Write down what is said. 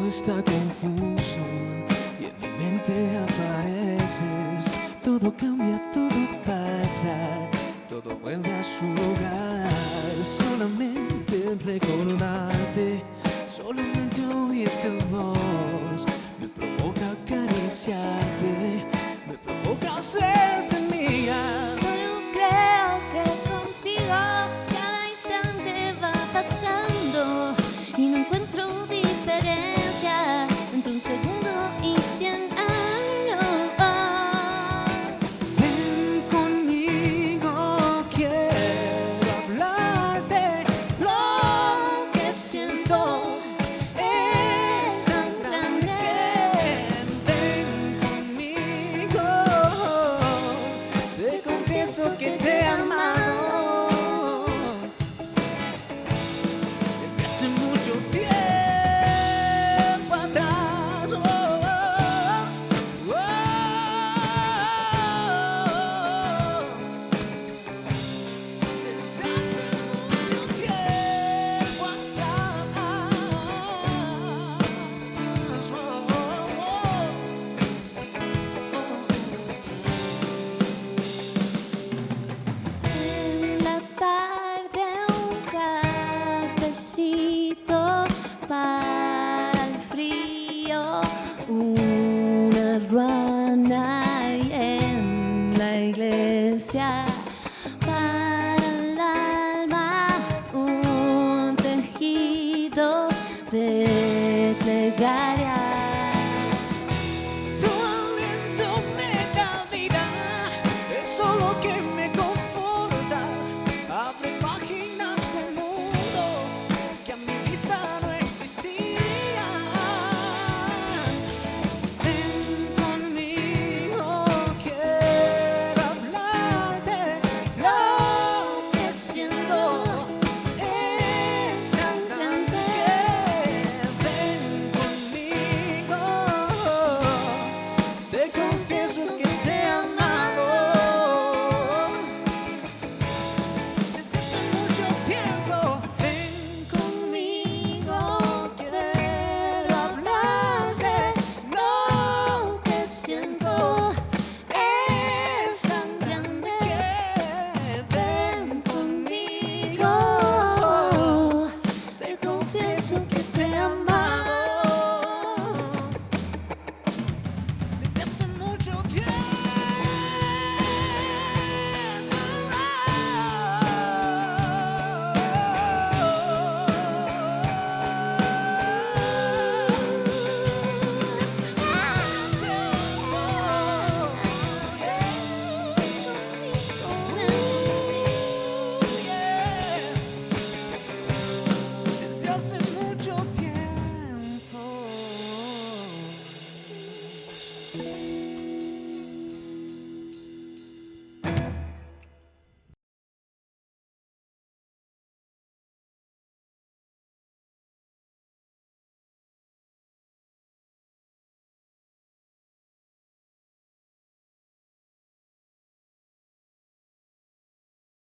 todo está confuso y en mi mente apareces. Todo cambia, todo pasa, todo vuelve a su lugar. Solamente recordarte, solamente oír tu voz me provoca acariciarte, me provoca hacerte mía. Solo creo que contigo cada instante va pasando y no encuentro diferencia entre un segundo y 100 años. Ven conmigo, quiero hablarte. Lo que siento es tan grande. Ven conmigo, te confieso que te he amado desde hace mucho tiempo atrás. Desde hace mucho tiempo atrás. En la tarde un cafecito para el frío, una ruana y en la iglesia para el alma un tejido de plegaria.